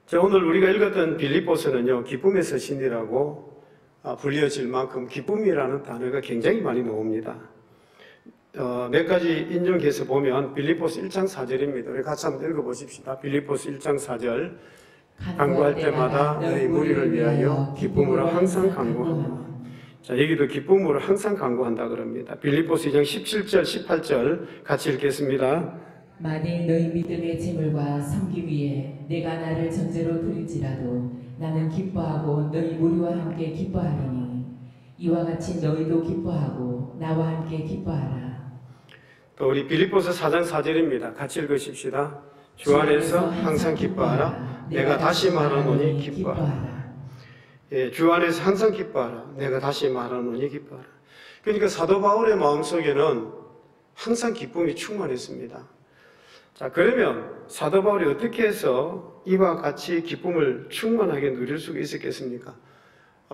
자, 오늘 우리가 읽었던 빌립보서는요, 기쁨의 서신이라고 불려질 만큼 기쁨이라는 단어가 굉장히 많이 나옵니다. 몇 가지 인용해서 보면 빌립보서 1장 4절입니다. 우리 같이 한번 읽어보십시다. 빌립보서 1장 4절. 간구할 때마다 너희 무리를 위하여 기쁨으로 항상 간구하노라. 자, 여기도 기쁨으로 항상 간구한다 그럽니다. 빌립보서 2장 17절, 18절 같이 읽겠습니다. 만일 너희 믿음의 재물과 섬기 위에 내가 나를 전제로 드릴지라도 나는 기뻐하고 너희 무리와 함께 기뻐하리니 이와 같이 너희도 기뻐하고 나와 함께 기뻐하라. 또 우리 빌립보서 4장 4절입니다. 같이 읽으십시다. 주 안에서 항상 기뻐하라. 내가 다시 말하노니 기뻐하라. 예, 주 안에서 항상 기뻐하라. 내가 다시 말하노니 기뻐하라. 그러니까 사도 바울의 마음속에는 항상 기쁨이 충만했습니다. 자, 그러면 사도 바울이 어떻게 해서 이와 같이 기쁨을 충만하게 누릴 수가 있었겠습니까?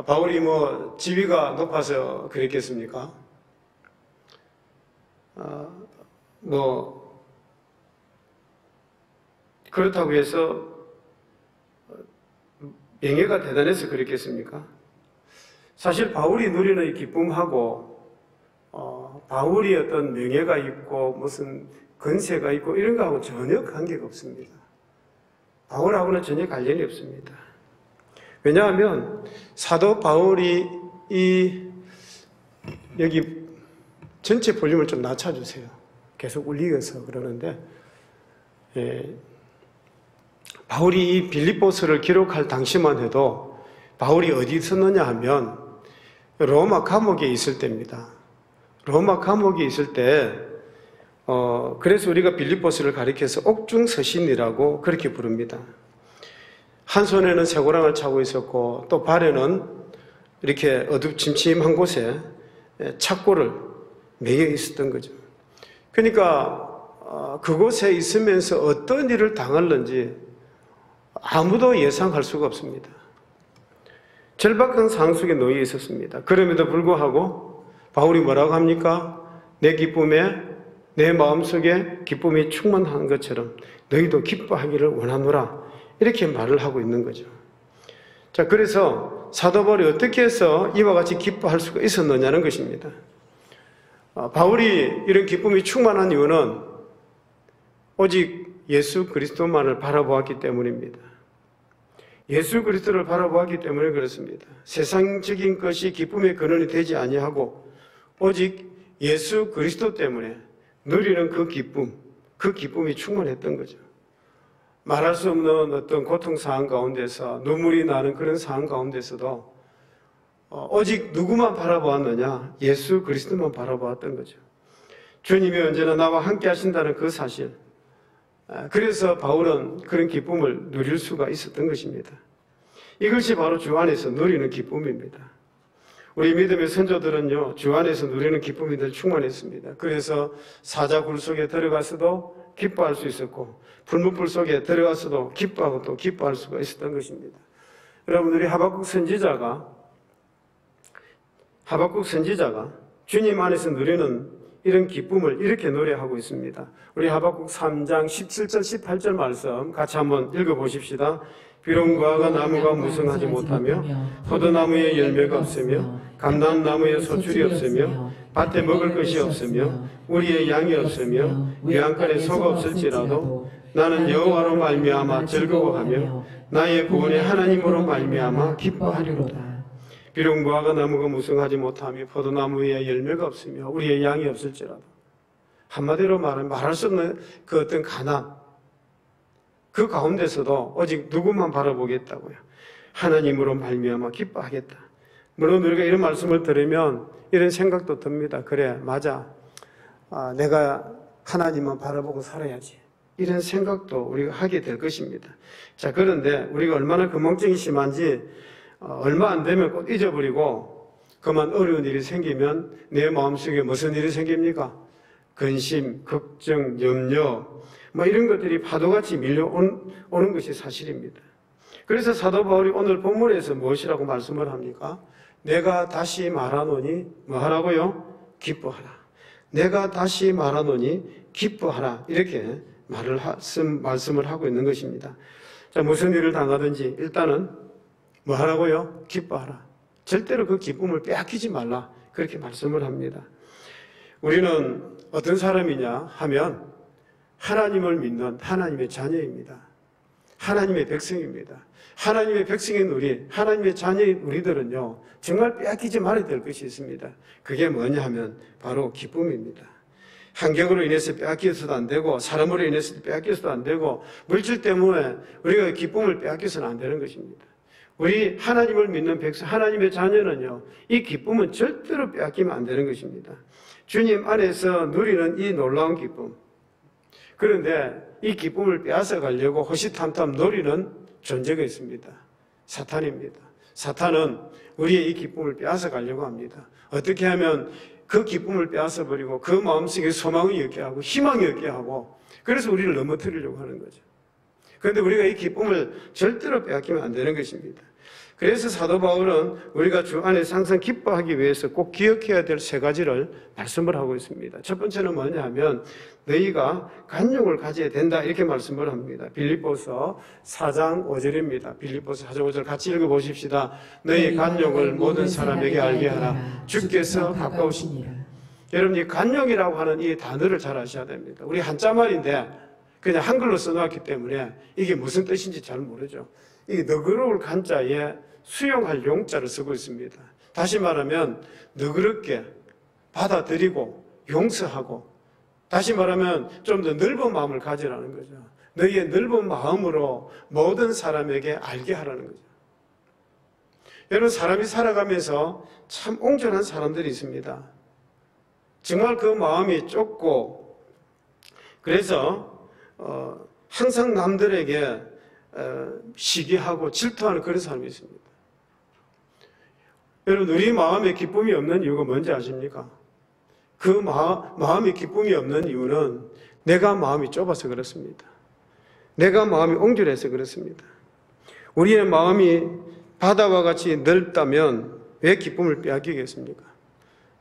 바울이 뭐 지위가 높아서 그랬겠습니까? 그렇다고 해서 명예가 대단해서 그랬겠습니까? 사실 바울이 누리는 이 기쁨하고 바울이 어떤 명예가 있고 무슨 건세가 있고 이런 거하고 전혀 관계가 없습니다. 바울하고는 전혀 관련이 없습니다. 왜냐하면 사도 바울이 여기 전체 볼륨을 좀 낮춰주세요. 계속 울리어서 그러는데 바울이 이 빌립보서를 기록할 당시만 해도 바울이 어디 있었느냐 하면 로마 감옥에 있을 때입니다. 로마 감옥에 있을 때 그래서 우리가 빌립보서를 가리켜서 옥중서신이라고 그렇게 부릅니다. 한 손에는 쇠고랑을 차고 있었고 또 발에는 이렇게 어둡침침한 곳에 착고를 매여 있었던 거죠. 그러니까 그곳에 있으면서 어떤 일을 당할는지 아무도 예상할 수가 없습니다. 절박한 상황 속에 놓여 있었습니다. 그럼에도 불구하고 바울이 뭐라고 합니까? 내 기쁨에 내 마음속에 기쁨이 충만한 것처럼 너희도 기뻐하기를 원하노라 이렇게 말을 하고 있는 거죠. 자, 그래서 사도 바울이 어떻게 해서 이와 같이 기뻐할 수가 있었느냐는 것입니다. 바울이 이런 기쁨이 충만한 이유는 오직 예수 그리스도만을 바라보았기 때문입니다. 예수 그리스도를 바라보았기 때문에 그렇습니다. 세상적인 것이 기쁨의 근원이 되지 아니하고 오직 예수 그리스도 때문에 누리는 그 기쁨이 충만했던 거죠. 말할 수 없는 어떤 고통 상황 가운데서 눈물이 나는 그런 상황 가운데서도 오직 누구만 바라보았느냐? 예수 그리스도만 바라보았던 거죠. 주님이 언제나 나와 함께 하신다는 그 사실. 그래서 바울은 그런 기쁨을 누릴 수가 있었던 것입니다. 이것이 바로 주 안에서 누리는 기쁨입니다. 우리 믿음의 선조들은요, 주 안에서 누리는 기쁨이 늘 충만했습니다. 그래서 사자굴 속에 들어가서도 기뻐할 수 있었고, 불문불 속에 들어가서도 기뻐하고 또 기뻐할 수가 있었던 것입니다. 여러분, 우리 하박국 선지자가 주님 안에서 누리는 이런 기쁨을 이렇게 노래하고 있습니다. 우리 하박국 3장 17절, 18절 말씀 같이 한번 읽어보십시다. 비록 무화과 나무가 무성하지 못하며 포도나무에 열매가 없으며 감람나무에 소출이 없으며 밭에 먹을 것이 없으며 우리의 양이 없으며 외양간에 소가 없을지라도 나는 여호와로 말미암아 즐거워하며 나의 구원의 하나님으로 말미암아 기뻐하리로다. 비록 무화과 나무가 무성하지 못하며 포도나무 위에 열매가 없으며 우리의 양이 없을지라도, 한마디로 말하면 말할 수 없는 그 어떤 가난, 그 가운데서도 오직 누구만 바라보겠다고요. 하나님으로 말미암아 기뻐하겠다. 물론 우리가 이런 말씀을 들으면 이런 생각도 듭니다. 그래, 맞아. 내가 하나님만 바라보고 살아야지. 이런 생각도 우리가 하게 될 것입니다. 자, 그런데 우리가 얼마나 건망증이 심한지 얼마 안 되면 꼭 잊어버리고 그만 어려운 일이 생기면 내 마음속에 무슨 일이 생깁니까? 근심, 걱정, 염려 이런 것들이 파도같이 밀려오는 것이 사실입니다. 그래서 사도 바울이 오늘 본문에서 무엇이라고 말씀을 합니까? 내가 다시 말하노니 뭐 하라고요? 기뻐하라. 내가 다시 말하노니 기뻐하라. 이렇게 말씀을 하고 있는 것입니다. 자, 무슨 일을 당하든지 일단은 뭐 하라고요? 기뻐하라. 절대로 그 기쁨을 빼앗기지 말라. 그렇게 말씀을 합니다. 우리는 어떤 사람이냐 하면 하나님을 믿는 하나님의 자녀입니다. 하나님의 백성입니다. 하나님의 백성인 우리, 하나님의 자녀인 우리들은요, 정말 빼앗기지 말아야 될 것이 있습니다. 그게 뭐냐 하면 바로 기쁨입니다. 환경으로 인해서 빼앗겨서도 안 되고, 사람으로 인해서 빼앗겨서도 안 되고, 물질 때문에 우리가 기쁨을 빼앗겨서는 안 되는 것입니다. 우리 하나님을 믿는 백성, 하나님의 자녀는요, 이 기쁨은 절대로 빼앗기면 안 되는 것입니다. 주님 안에서 누리는 이 놀라운 기쁨. 그런데 이 기쁨을 빼앗아 가려고 호시탐탐 노리는 존재가 있습니다. 사탄입니다. 사탄은 우리의 이 기쁨을 빼앗아 가려고 합니다. 어떻게 하면 그 기쁨을 빼앗아 버리고 그 마음속에 소망이 없게 하고 희망이 없게 하고, 그래서 우리를 넘어뜨리려고 하는 거죠. 그런데 우리가 이 기쁨을 절대로 빼앗기면 안 되는 것입니다. 그래서 사도 바울은 우리가 주 안에서 항상 기뻐하기 위해서 꼭 기억해야 될 세 가지를 말씀을 하고 있습니다. 첫 번째는 뭐냐 하면 너희가 간용을 가져야 된다, 이렇게 말씀을 합니다. 빌립보서 4장 5절입니다. 빌립보서 4장 5절 같이 읽어보십시다. 너희 간용을 모든 사람에게 알게 하라. 주께서 가까우시니라. 여러분, 이 간용이라고 하는 이 단어를 잘 아셔야 됩니다. 우리 한자말인데 그냥 한글로 써놨기 때문에 이게 무슨 뜻인지 잘 모르죠. 이 너그러울 간자에 수용할 용자를 쓰고 있습니다. 다시 말하면 너그럽게 받아들이고 용서하고, 다시 말하면 좀 더 넓은 마음을 가지라는 거죠. 너희의 넓은 마음으로 모든 사람에게 알게 하라는 거죠. 여러분, 사람이 살아가면서 참 옹졸한 사람들이 있습니다. 정말 그 마음이 좁고, 그래서 항상 남들에게 시기하고 질투하는 그런 사람이 있습니다. 여러분, 우리 마음에 기쁨이 없는 이유가 뭔지 아십니까? 그 마음에 기쁨이 없는 이유는 내가 마음이 좁아서 그렇습니다. 내가 마음이 옹졸해서 그렇습니다. 우리의 마음이 바다와 같이 넓다면 왜 기쁨을 빼앗기겠습니까?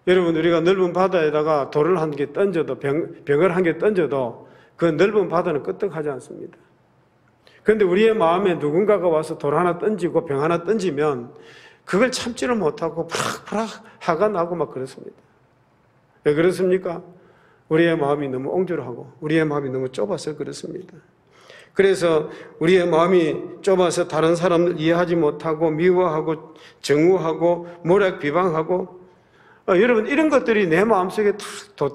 여러분, 우리가 넓은 바다에다가 돌을 한 개 던져도, 벽을 한 개 던져도 그 넓은 바다는 끄떡하지 않습니다. 그런데 우리의 마음에 누군가가 와서 돌 하나 던지고 병 하나 던지면 그걸 참지를 못하고 팍팍 화가 나고 막 그렇습니다. 왜 그렇습니까? 우리의 마음이 너무 옹졸하고 우리의 마음이 너무 좁아서 그렇습니다. 그래서 우리의 마음이 좁아서 다른 사람을 이해하지 못하고 미워하고 정우하고 모략 비방하고, 여러분, 이런 것들이 내 마음속에 탁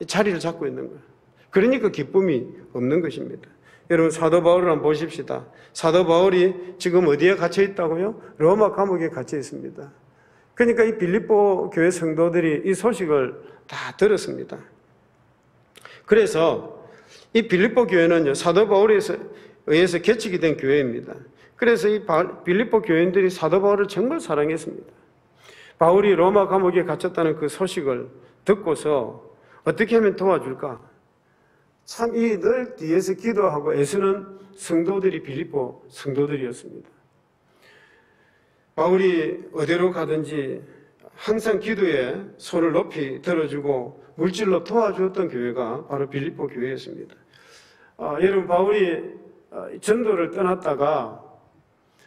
자리를 잡고 있는 거예요. 그러니까 기쁨이 없는 것입니다. 여러분, 사도 바울을 한번 보십시다. 사도 바울이 지금 어디에 갇혀 있다고요? 로마 감옥에 갇혀 있습니다. 그러니까 이 빌립보 교회 성도들이 이 소식을 다 들었습니다. 그래서 이 빌립보 교회는요, 사도 바울에 의해서 개척이 된 교회입니다. 그래서 이 빌립보 교인들이 사도 바울을 정말 사랑했습니다. 바울이 로마 감옥에 갇혔다는 그 소식을 듣고서 어떻게 하면 도와줄까? 참 이 늘 뒤에서 기도하고 애쓰는 성도들이 빌립보 성도들이었습니다. 바울이 어디로 가든지 항상 기도에 손을 높이 들어주고 물질로 도와주었던 교회가 바로 빌립보 교회였습니다. 여러분, 바울이 전도를 떠났다가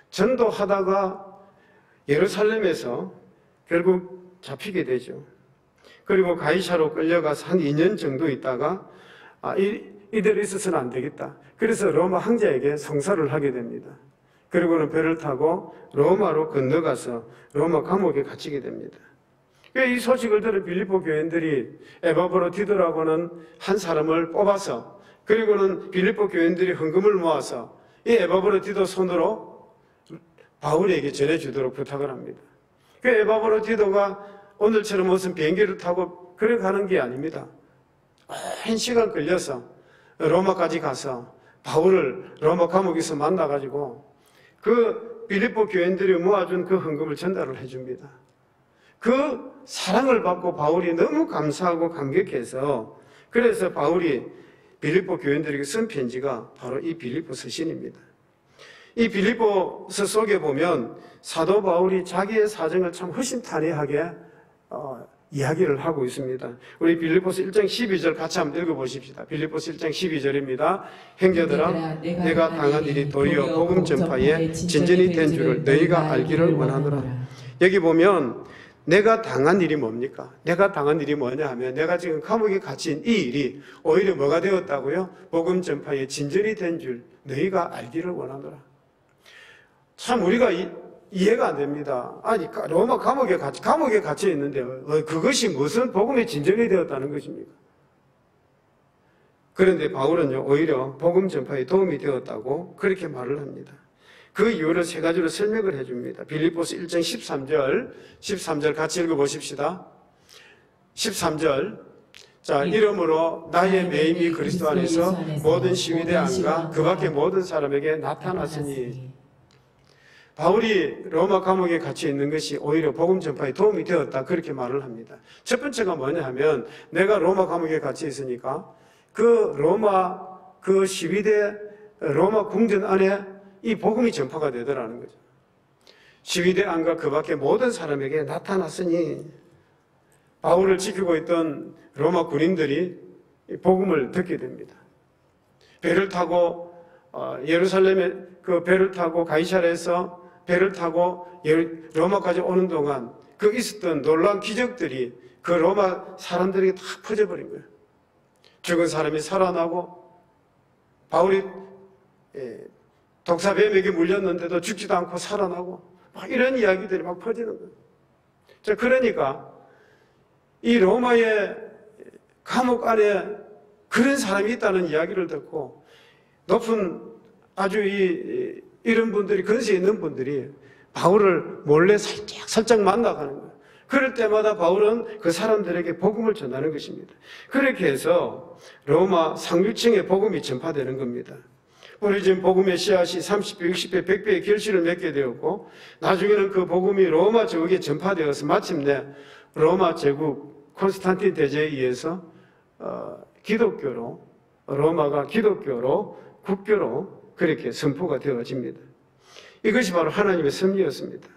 전도하다가 예루살렘에서 결국 잡히게 되죠. 그리고 가이사로 끌려가서 한 2년 정도 있다가 이대로 있어서는 안 되겠다. 그래서 로마 황제에게 성사를 하게 됩니다. 그리고는 배를 타고 로마로 건너가서 로마 감옥에 갇히게 됩니다. 이 소식을 들은 빌립보 교인들이 에바브로디도라고 하는 한 사람을 뽑아서, 그리고는 빌립보 교인들이 헌금을 모아서 이 에바브로디도 손으로 바울에게 전해주도록 부탁을 합니다. 그 에바브로디도가 오늘처럼 무슨 비행기를 타고 그래 가는 게 아닙니다. 한 시간 걸려서 로마까지 가서 바울을 로마 감옥에서 만나가지고 그 빌립보 교인들이 모아준 그 헌금을 전달을 해줍니다. 그 사랑을 받고 바울이 너무 감사하고 감격해서, 그래서 바울이 빌립보 교인들에게 쓴 편지가 바로 이 빌립보 서신입니다. 이 빌립보서 속에 보면 사도 바울이 자기의 사정을 참 허심탄회하게 이야기를 하고 있습니다. 우리 빌립보서 1장 12절 같이 한번 읽어보십시다. 빌립보서 1장 12절입니다. 형제들아 내가 당한 일이 도리어 복음 전파에 진전이 된 줄을 너희가 알기를 원하노라. 여기 보면 내가 당한 일이 뭡니까? 내가 당한 일이 뭐냐 하면 내가 지금 감옥에 갇힌 이 일이 오히려 뭐가 되었다고요? 복음 전파에 진전이 된 줄 너희가 알기를 원하노라. 참 우리가 이해가 안 됩니다. 아니 로마 감옥에 갇혀 있는데 그것이 무슨 복음의 진전이 되었다는 것입니까? 그런데 바울은요 오히려 복음 전파에 도움이 되었다고 그렇게 말을 합니다. 그 이유를 세 가지로 설명을 해줍니다. 빌립보서 1장 13절 같이 읽어보십시다. 13절 자 이러므로 나의 매임이 그리스도 안에서 모든 시위대 안과 그 밖의 모든 사람에게 나타났으니 바울이 로마 감옥에 갇혀 있는 것이 오히려 복음 전파에 도움이 되었다 그렇게 말을 합니다. 첫 번째가 뭐냐 하면 내가 로마 감옥에 갇혀 있으니까 그 로마 그 시위대 로마 궁전 안에 이 복음이 전파가 되더라는 거죠. 시위대 안과 그 밖의 모든 사람에게 나타났으니 바울을 지키고 있던 로마 군인들이 복음을 듣게 됩니다. 배를 타고 예루살렘에 그 배를 타고 가이사랴에서 배를 타고 로마까지 오는 동안 그 있었던 놀라운 기적들이 그 로마 사람들에게 다 퍼져버린 거예요. 죽은 사람이 살아나고 바울이 독사뱀에게 물렸는데도 죽지도 않고 살아나고 막 이런 이야기들이 막 퍼지는 거예요. 자, 그러니까 이 로마의 감옥 안에 그런 사람이 있다는 이야기를 듣고 높은 아주 이런 분들이 근세 있는 분들이 바울을 몰래 살짝 만나가는 거예요. 그럴 때마다 바울은 그 사람들에게 복음을 전하는 것입니다. 그렇게 해서 로마 상류층에 복음이 전파되는 겁니다. 우리 지금 복음의 씨앗이 30배, 60배, 100배의 결실을 맺게 되었고 나중에는 그 복음이 로마 제국에 전파되어서 마침내 로마 제국 콘스탄틴 대제에 의해서 기독교로 로마가 기독교로 국교로 그렇게 선포가 되어집니다. 이것이 바로 하나님의 섭리였습니다.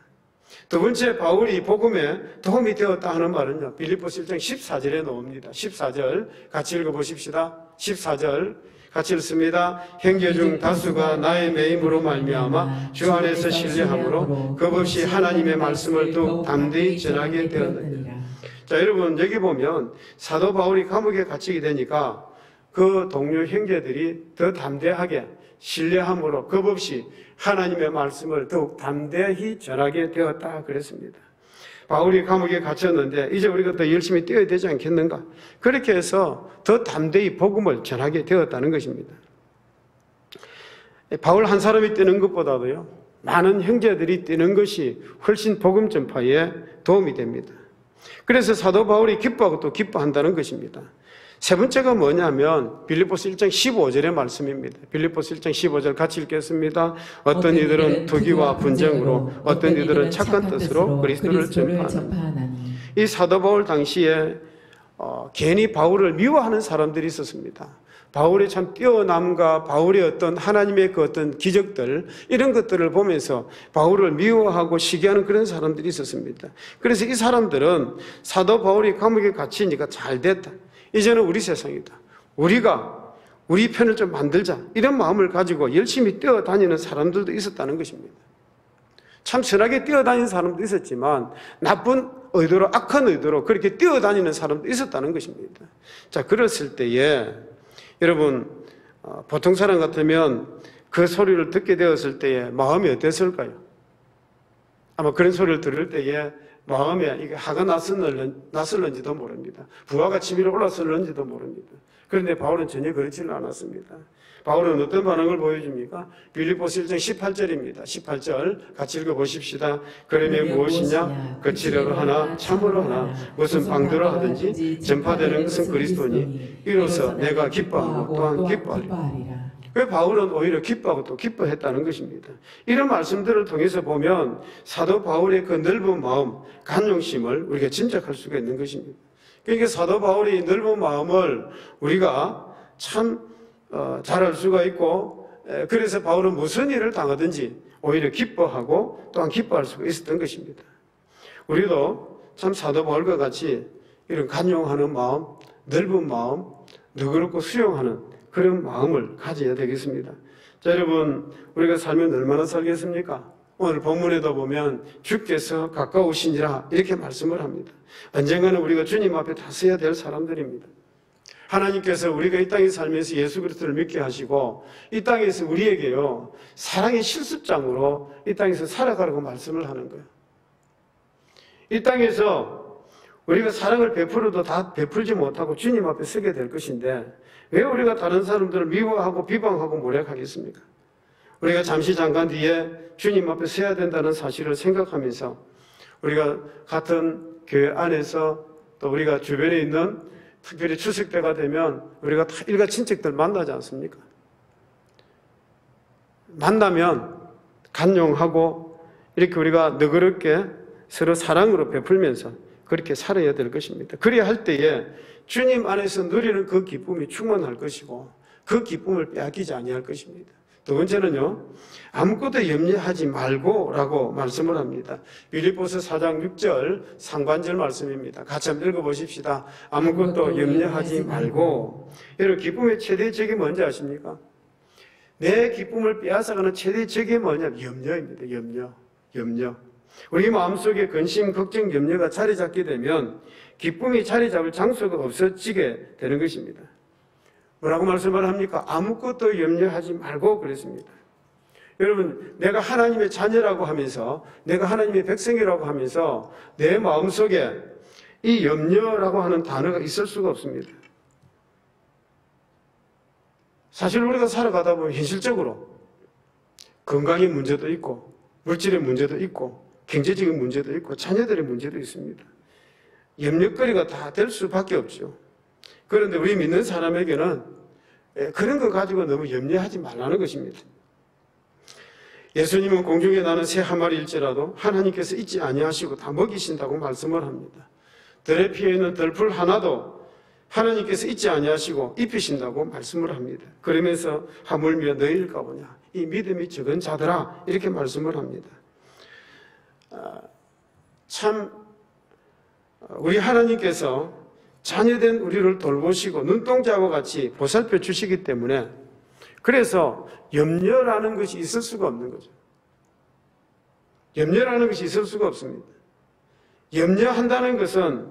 두 번째 바울이 복음에 도움이 되었다 하는 말은요. 빌립보서 1장 14절에 나옵니다. 14절 같이 읽어보십시다. 14절 같이 읽습니다. 형제 중 다수가 나의 매임으로 말미암아 주 안에서 신뢰함으로 겁없이 하나님의 말씀을 더욱 담대히 전하게 되었느니라. 자, 여러분 여기 보면 사도 바울이 감옥에 갇히게 되니까 그 동료 형제들이 더 담대하게 신뢰함으로 겁없이 하나님의 말씀을 더욱 담대히 전하게 되었다 그랬습니다. 바울이 감옥에 갇혔는데 이제 우리가 더 열심히 뛰어야 되지 않겠는가? 그렇게 해서 더 담대히 복음을 전하게 되었다는 것입니다. 바울 한 사람이 뛰는 것보다도요 많은 형제들이 뛰는 것이 훨씬 복음 전파에 도움이 됩니다. 그래서 사도 바울이 기뻐하고 또 기뻐한다는 것입니다. 세 번째가 뭐냐면 빌립보서 1장 15절의 말씀입니다. 빌립보서 1장 15절 같이 읽겠습니다. 어떤 이들은 투기와 분쟁으로 어떤 이들은 착한 뜻으로 그리스도를 전파하나니. 이 사도 바울 당시에 괜히 바울을 미워하는 사람들이 있었습니다. 바울의 참 뛰어남과 바울의 어떤 하나님의 그 어떤 기적들 이런 것들을 보면서 바울을 미워하고 시기하는 그런 사람들이 있었습니다. 그래서 이 사람들은 사도 바울이 감옥에 갇히니까 잘 됐다. 이제는 우리 세상이다. 우리가 우리 편을 좀 만들자. 이런 마음을 가지고 열심히 뛰어다니는 사람들도 있었다는 것입니다. 참 선하게 뛰어다니는 사람도 있었지만 나쁜 의도로 악한 의도로 그렇게 뛰어다니는 사람도 있었다는 것입니다. 자, 그랬을 때에 여러분 보통 사람 같으면 그 소리를 듣게 되었을 때에 마음이 어땠을까요? 아마 그런 소리를 들을 때에 마음에 이게 화가 났을는지도 모릅니다. 부하가 치밀어 올랐을는지도 모릅니다. 그런데 바울은 전혀 그렇지는 않았습니다. 바울은 어떤 반응을 보여줍니까? 빌립보서 1장 18절입니다. 18절 같이 읽어보십시다. 그러면 무엇이냐? 거칠어로 하나 참으로 하나 무슨 방도로 하든지 전파되는 것은 그리스도니 이로써 내가 기뻐하고 또한 기뻐하리라. 왜 바울은 오히려 기뻐하고 또 기뻐했다는 것입니다. 이런 말씀들을 통해서 보면 사도 바울의 그 넓은 마음, 간용심을 우리가 짐작할 수가 있는 것입니다. 그러니까 사도 바울의 넓은 마음을 우리가 참 잘 알 수가 있고 그래서 바울은 무슨 일을 당하든지 오히려 기뻐하고 또한 기뻐할 수가 있었던 것입니다. 우리도 참 사도 바울과 같이 이런 간용하는 마음, 넓은 마음, 너그럽고 수용하는 그런 마음을 가져야 되겠습니다. 자, 여러분, 우리가 살면 얼마나 살겠습니까? 오늘 본문에도 보면 주께서 가까우시니라 이렇게 말씀을 합니다. 언젠가는 우리가 주님 앞에 다 서야 될 사람들입니다. 하나님께서 우리가 이 땅에 살면서 예수 그리스도를 믿게 하시고 이 땅에서 우리에게요 사랑의 실습장으로 이 땅에서 살아가라고 말씀을 하는 거예요. 이 땅에서 우리가 사랑을 베풀어도 다 베풀지 못하고 주님 앞에 서게 될 것인데 왜 우리가 다른 사람들을 미워하고 비방하고 모략하겠습니까? 우리가 잠시 잠깐 뒤에 주님 앞에 서야 된다는 사실을 생각하면서 우리가 같은 교회 안에서 또 우리가 주변에 있는 특별히 추석 때가 되면 우리가 다 일가 친척들 만나지 않습니까? 만나면 간용하고 이렇게 우리가 너그럽게 서로 사랑으로 베풀면서 그렇게 살아야 될 것입니다. 그래야 할 때에 주님 안에서 누리는 그 기쁨이 충만할 것이고 그 기쁨을 빼앗기지 아니할 것입니다. 두 번째는요, 아무것도 염려하지 말고 라고 말씀을 합니다. 빌립보서 4장 6절 상반절 말씀입니다. 같이 한번 읽어보십시다. 아무것도 염려하지 말고. 여러분, 기쁨의 최대적이 뭔지 아십니까? 내 기쁨을 빼앗아가는 최대적이 뭐냐면 염려입니다. 염려. 우리 마음속에 근심, 걱정, 염려가 자리 잡게 되면 기쁨이 자리 잡을 장소가 없어지게 되는 것입니다. 뭐라고 말씀을 합니까? 아무것도 염려하지 말고 그랬습니다. 여러분, 내가 하나님의 자녀라고 하면서 내가 하나님의 백성이라고 하면서 내 마음속에 이 염려라고 하는 단어가 있을 수가 없습니다. 사실 우리가 살아가다 보면 현실적으로 건강의 문제도 있고 물질의 문제도 있고 경제적인 문제도 있고 자녀들의 문제도 있습니다. 염려거리가 다 될 수밖에 없죠. 그런데 우리 믿는 사람에게는 그런 거 가지고 너무 염려하지 말라는 것입니다. 예수님은 공중에 나는 새 한 마리일지라도 하나님께서 잊지 아니하시고 다 먹이신다고 말씀을 합니다. 들에 피어있는 들풀 하나도 하나님께서 잊지 아니하시고 입히신다고 말씀을 합니다. 그러면서 하물며 너희일까 보냐 이 믿음이 적은 자들아 이렇게 말씀을 합니다. 참 우리 하나님께서 자녀된 우리를 돌보시고 눈동자와 같이 보살펴 주시기 때문에 그래서 염려라는 것이 있을 수가 없는 거죠. 염려라는 것이 있을 수가 없습니다. 염려한다는 것은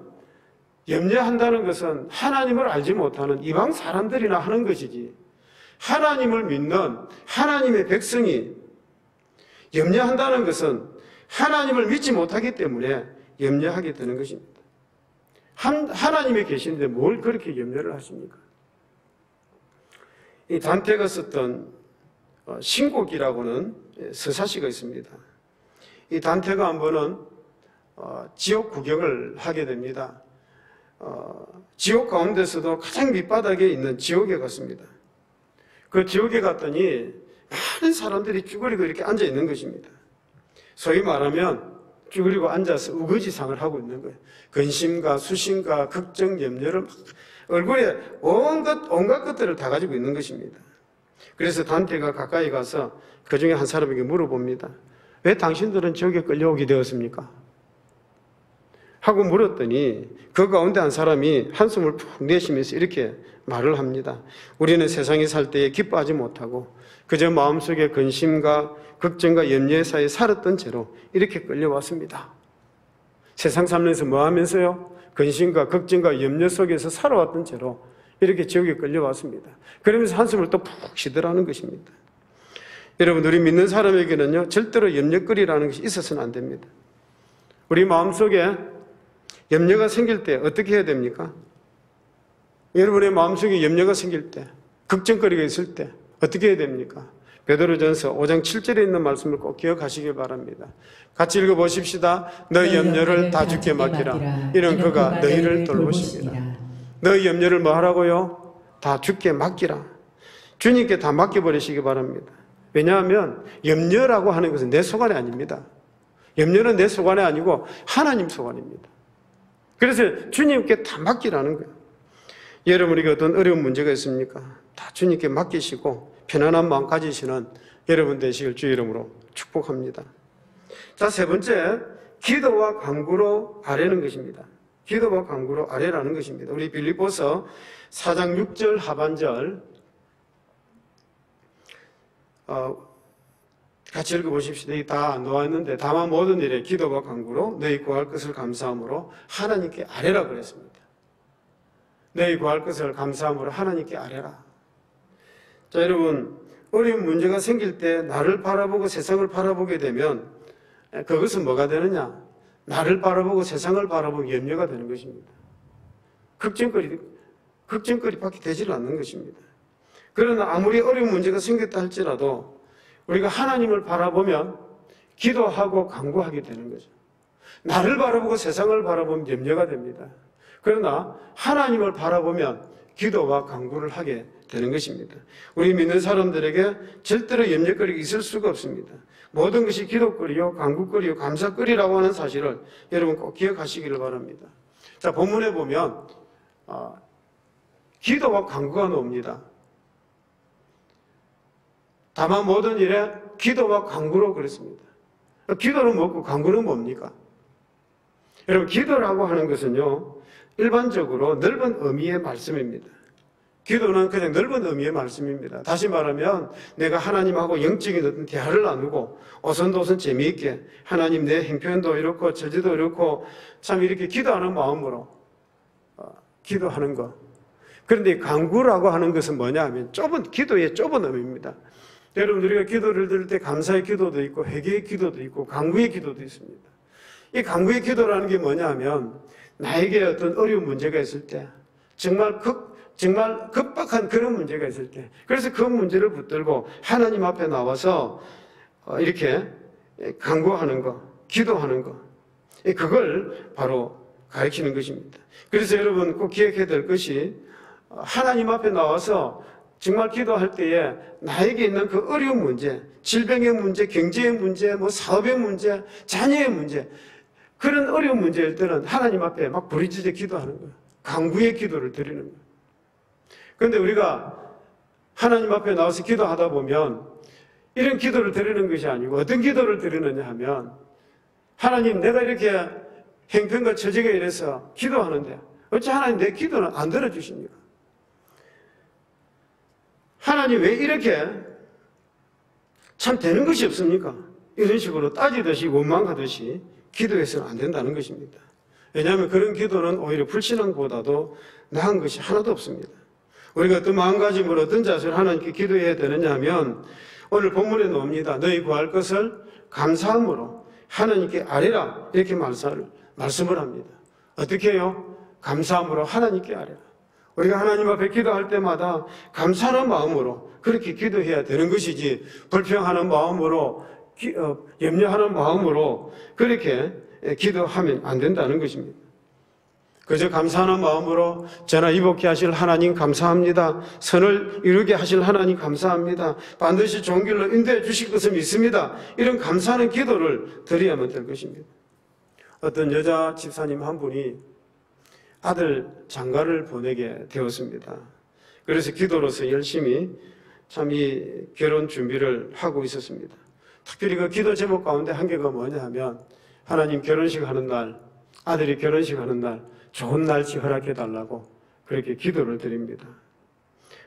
하나님을 알지 못하는 이방 사람들이나 하는 것이지 하나님을 믿는 하나님의 백성이 염려한다는 것은 하나님을 믿지 못하기 때문에 염려하게 되는 것입니다. 하나님이 계신데 뭘 그렇게 염려를 하십니까? 이 단테가 썼던 신곡이라고는 서사시가 있습니다. 이 단테가 한 번은 지옥 구경을 하게 됩니다. 지옥 가운데서도 가장 밑바닥에 있는 지옥에 갔습니다. 그 지옥에 갔더니 많은 사람들이 쭈그리고 이렇게 앉아 있는 것입니다. 소위 말하면 쭈그리고 앉아서 우거지상을 하고 있는 거예요. 근심과 수심과 걱정, 염려를 얼굴에 온갖 것들을 다 가지고 있는 것입니다. 그래서 단테가 가까이 가서 그 중에 한 사람에게 물어봅니다. 왜 당신들은 지옥에 끌려오게 되었습니까? 하고 물었더니 그 가운데 한 사람이 한숨을 푹 내쉬면서 이렇게 말을 합니다. 우리는 세상에 살 때에 기뻐하지 못하고 그저 마음속에 근심과 걱정과 염려의 사이에 살았던 채로 이렇게 끌려왔습니다. 세상 살면서 뭐 하면서요? 근심과 걱정과 염려 속에서 살아왔던 채로 이렇게 지옥에 끌려왔습니다. 그러면서 한숨을 또 푹 쉬더라는 것입니다. 여러분, 우리 믿는 사람에게는요, 절대로 염려거리라는 것이 있어서는 안 됩니다. 우리 마음속에 염려가 생길 때 어떻게 해야 됩니까? 여러분의 마음속에 염려가 생길 때, 걱정거리가 있을 때 어떻게 해야 됩니까? 베드로전서 5장 7절에 있는 말씀을 꼭 기억하시길 바랍니다. 같이 읽어보십시다. 너희 염려를 다 주께 맡기라. 이는 그가 너희를 돌보십니다. 너희 염려를 뭐 하라고요? 다 주께 맡기라. 주님께 다 맡겨버리시기 바랍니다. 왜냐하면 염려라고 하는 것은 내 속안이 아닙니다. 염려는 내 속안이 아니고 하나님 속안입니다. 그래서 주님께 다 맡기라는 거예요. 여러분에게 어떤 어려운 문제가 있습니까? 다 주님께 맡기시고 편안한 마음 가지시는 여러분 되시길 주의 이름으로 축복합니다. 자, 세 번째, 기도와 간구로 아뢰는 것입니다. 기도와 간구로 아뢰라는 것입니다. 우리 빌립보서 4장 6절 하반절 같이 읽어보십시오. 여기 다 놓아있는데 다만 모든 일에 기도와 간구로 너희 구할 것을 감사함으로 하나님께 아뢰라 그랬습니다. 너희 구할 것을 감사함으로 하나님께 아뢰라. 자, 여러분, 어려운 문제가 생길 때 나를 바라보고 세상을 바라보게 되면 그것은 뭐가 되느냐? 나를 바라보고 세상을 바라보고 염려가 되는 것입니다. 걱정거리밖에 되지를 않는 것입니다. 그러나 아무리 어려운 문제가 생겼다 할지라도 우리가 하나님을 바라보면 기도하고 간구하게 되는 거죠. 나를 바라보고 세상을 바라보면 염려가 됩니다. 그러나 하나님을 바라보면 기도와 간구를 하게 되는 것입니다. 우리 믿는 사람들에게 절대로 염려거리가 있을 수가 없습니다. 모든 것이 기도거리요, 간구거리요, 감사거리라고 하는 사실을 여러분 꼭 기억하시기를 바랍니다. 자, 본문에 보면 기도와 간구가 나옵니다. 다만 모든 일에 기도와 간구로 그랬습니다. 기도는 뭐고 간구는 뭡니까? 여러분, 기도라고 하는 것은요, 일반적으로 넓은 의미의 말씀입니다. 기도는 그냥 넓은 의미의 말씀입니다. 다시 말하면 내가 하나님하고 영적인 어떤 대화를 나누고 오선도선 재미있게 하나님 내 행편도 이렇고 처지도 이렇고 참 이렇게 기도하는 마음으로 기도하는 것. 그런데 간구라고 하는 것은 뭐냐 하면 기도의 좁은 의미입니다. 여러분, 우리가 기도를 드릴 때 감사의 기도도 있고 회개의 기도도 있고 간구의 기도도 있습니다. 이 간구의 기도라는 게 뭐냐 하면 나에게 어떤 어려운 문제가 있을 때 정말 급박한 그런 문제가 있을 때 그래서 그 문제를 붙들고 하나님 앞에 나와서 이렇게 간구하는 것, 기도하는 것, 그걸 바로 가르치는 것입니다. 그래서 여러분 꼭 기억해야 될 것이 하나님 앞에 나와서 정말 기도할 때에 나에게 있는 그 어려운 문제, 질병의 문제, 경제의 문제, 사업의 문제, 자녀의 문제, 그런 어려운 문제일 때는 하나님 앞에 막 부르짖어 기도하는 거예요. 간구의 기도를 드리는 거예요. 그런데 우리가 하나님 앞에 나와서 기도하다 보면 이런 기도를 드리는 것이 아니고 어떤 기도를 드리느냐 하면 하나님, 내가 이렇게 행편과 처지가 이래서 기도하는데 어찌 하나님 내 기도는 안 들어주십니까? 하나님 왜 이렇게 참 되는 것이 없습니까? 이런 식으로 따지듯이 원망하듯이 기도해서는 안 된다는 것입니다. 왜냐하면 그런 기도는 오히려 불신앙보다도 나은 것이 하나도 없습니다. 우리가 어떤 마음가짐으로 어떤 자세로 하나님께 기도해야 되느냐 하면 오늘 본문에 나옵니다. 너희 구할 것을 감사함으로 하나님께 아뢰라, 이렇게 말씀을 합니다. 어떻게 해요? 감사함으로 하나님께 아뢰라. 우리가 하나님 앞에 기도할 때마다 감사하는 마음으로 그렇게 기도해야 되는 것이지 불평하는 마음으로 염려하는 마음으로 그렇게 기도하면 안 된다는 것입니다. 그저 감사하는 마음으로 저나 이복게 하실 하나님 감사합니다. 선을 이루게 하실 하나님 감사합니다. 반드시 좋은 길로 인도해 주실 것을 믿습니다. 이런 감사하는 기도를 드려야만 될 것입니다. 어떤 여자 집사님 한 분이 아들 장가를 보내게 되었습니다. 그래서 기도로서 열심히 참 이 결혼 준비를 하고 있었습니다. 특별히 그 기도 제목 가운데 한 개가 뭐냐 하면 하나님 결혼식 하는 날, 아들이 결혼식 하는 날 좋은 날씨 허락해 달라고 그렇게 기도를 드립니다.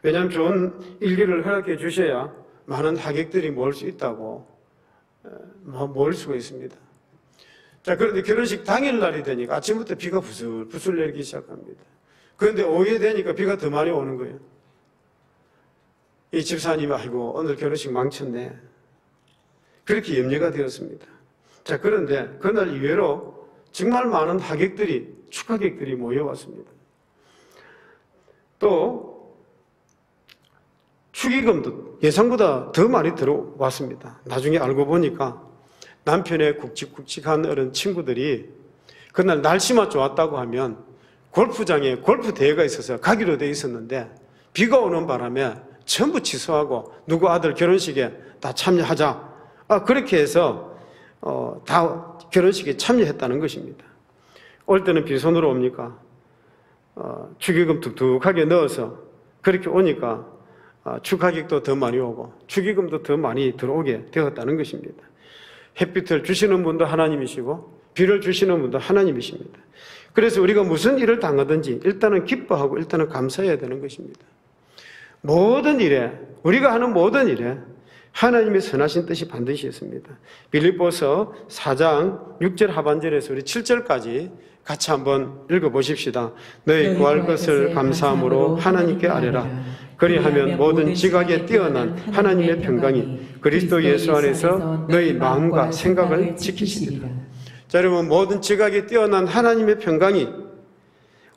왜냐하면 좋은 일기를 허락해 주셔야 많은 하객들이 모을 수 있다고 모을 수가 있습니다. 자, 그런데 결혼식 당일날이 되니까 아침부터 비가 부슬부슬 내리기 시작합니다. 그런데 오후에 되니까 비가 더 많이 오는 거예요. 이 집사님이 아이고 오늘 결혼식 망쳤네, 그렇게 염려가 되었습니다. 자, 그런데 그날 이외로 정말 많은 축하객들이 모여왔습니다. 또 축의금도 예상보다 더 많이 들어왔습니다. 나중에 알고 보니까 남편의 굵직굵직한 어른 친구들이 그날 날씨만 좋았다고 하면 골프장에 골프 대회가 있어서 가기로 돼 있었는데 비가 오는 바람에 전부 취소하고 누구 아들 결혼식에 다 참여하자, 그렇게 해서 다 결혼식에 참여했다는 것입니다. 올 때는 빈손으로 옵니까? 축의금 툭툭하게 넣어서 그렇게 오니까 축하객도 더 많이 오고 축의금도 더 많이 들어오게 되었다는 것입니다. 햇빛을 주시는 분도 하나님이시고 비를 주시는 분도 하나님이십니다. 그래서 우리가 무슨 일을 당하든지 일단은 기뻐하고 일단은 감사해야 되는 것입니다. 모든 일에, 우리가 하는 모든 일에 하나님의 선하신 뜻이 반드시 있습니다. 빌립보서 4장 6절 하반절에서 우리 7절까지 같이 한번 읽어보십시다. 너희 구할 것을 감사함으로 하나님께 아뢰라. 그리하면 모든 지각에 뛰어난 하나님의 평강이 그리스도 예수 안에서 너희 마음과 생각을 지키시리라. 자, 여러분, 모든 지각에 뛰어난 하나님의 평강이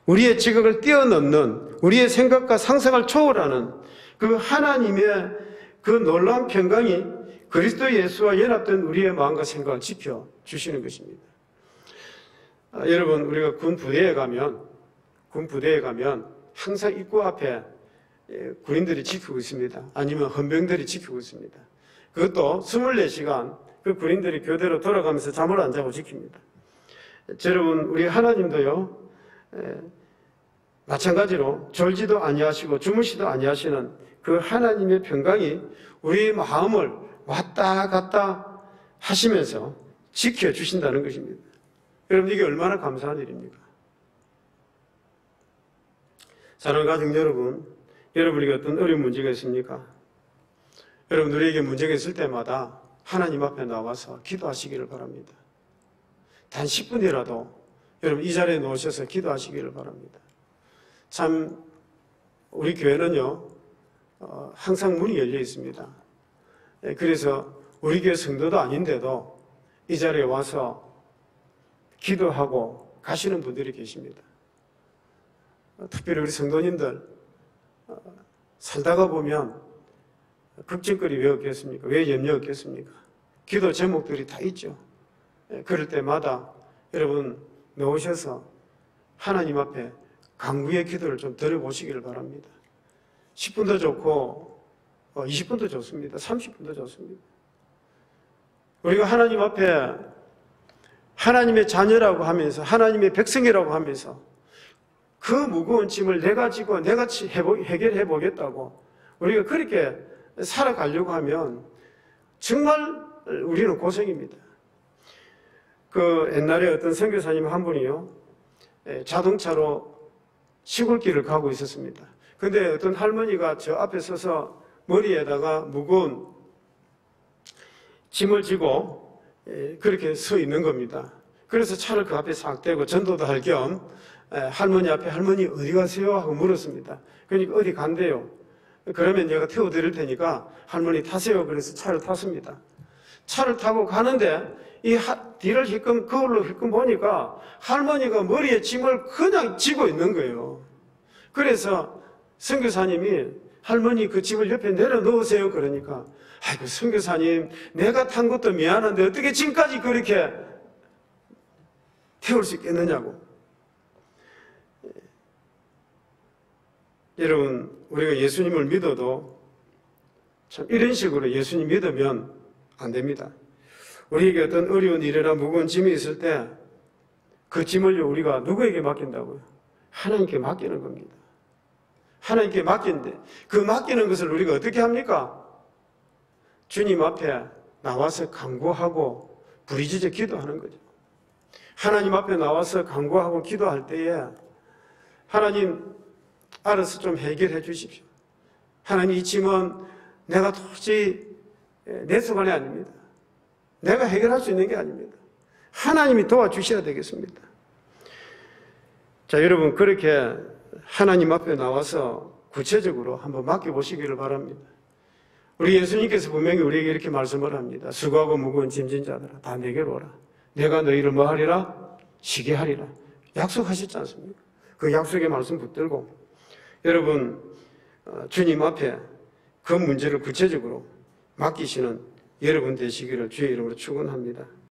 우리의 지각을 뛰어넘는, 우리의 생각과 상상을 초월하는 그 하나님의 그 놀라운 평강이 그리스도 예수와 연합된 우리의 마음과 생각을 지켜주시는 것입니다. 여러분, 우리가 군 부대에 가면 항상 입구 앞에 군인들이 지키고 있습니다. 아니면 헌병들이 지키고 있습니다. 그것도 24시간 그 군인들이 교대로 돌아가면서 잠을 안 자고 지킵니다. 여러분, 우리 하나님도요, 마찬가지로 졸지도 아니하시고 주무시도 아니하시는 그 하나님의 평강이 우리의 마음을 왔다 갔다 하시면서 지켜주신다는 것입니다. 여러분, 이게 얼마나 감사한 일입니까? 사랑하는 가족 여러분, 여러분에게 어떤 어려운 문제가 있습니까? 여러분, 우리에게 문제가 있을 때마다 하나님 앞에 나와서 기도하시기를 바랍니다. 단 10분이라도 여러분 이 자리에 놓으셔서 기도하시기를 바랍니다. 참 우리 교회는요, 항상 문이 열려 있습니다. 그래서 우리 교회 성도도 아닌데도 이 자리에 와서 기도하고 가시는 분들이 계십니다. 특별히 우리 성도님들 살다가 보면 걱정거리 왜 없겠습니까? 왜 염려 없겠습니까? 기도 제목들이 다 있죠. 그럴 때마다 여러분 나오셔서 하나님 앞에 간구의 기도를 좀 드려보시기를 바랍니다. 10분도 좋고 20분도 좋습니다. 30분도 좋습니다. 우리가 하나님 앞에 하나님의 자녀라고 하면서 하나님의 백성이라고 하면서 그 무거운 짐을 내가 지고 내가 해결해 보겠다고 우리가 그렇게 살아가려고 하면 정말 우리는 고생입니다. 그 옛날에 어떤 선교사님 한 분이요, 자동차로 시골길을 가고 있었습니다. 근데 어떤 할머니가 저 앞에 서서 머리에다가 무거운 짐을 지고 그렇게 서 있는 겁니다. 그래서 차를 그 앞에 싹 대고 전도도 할 겸 할머니 앞에 할머니 어디 가세요? 하고 물었습니다. 그러니까 어디 간대요. 그러면 내가 태워드릴 테니까 할머니 타세요. 그래서 차를 탔습니다. 차를 타고 가는데 이 뒤를 힐끔 거울로 힐끔 보니까 할머니가 머리에 짐을 그냥 지고 있는 거예요. 그래서 선교사님이 할머니 그 짐을 옆에 내려놓으세요. 그러니까 아이고 선교사님 내가 탄 것도 미안한데 어떻게 짐까지 그렇게 태울 수 있겠느냐고. 여러분, 우리가 예수님을 믿어도 참 이런 식으로 예수님 믿으면 안 됩니다. 우리에게 어떤 어려운 일이나 무거운 짐이 있을 때 그 짐을 우리가 누구에게 맡긴다고요? 하나님께 맡기는 겁니다. 하나님께 맡기는데 그 맡기는 것을 우리가 어떻게 합니까? 주님 앞에 나와서 간구하고 부르짖어 기도하는 거죠. 하나님 앞에 나와서 간구하고 기도할 때에 하나님 알아서 좀 해결해 주십시오. 하나님 이 짐은 내가 도저히 내 수반이 아닙니다. 내가 해결할 수 있는 게 아닙니다. 하나님이 도와주셔야 되겠습니다. 자, 여러분 그렇게 하나님 앞에 나와서 구체적으로 한번 맡겨보시기를 바랍니다. 우리 예수님께서 분명히 우리에게 이렇게 말씀을 합니다. 수고하고 무거운 짐진 자들아 다 내게로 오라. 내가 너희를 뭐 하리라? 쉬게 하리라. 약속하셨지 않습니까? 그 약속의 말씀 붙들고 여러분 주님 앞에 그 문제를 구체적으로 맡기시는 여러분 되시기를 주의 이름으로 축원합니다.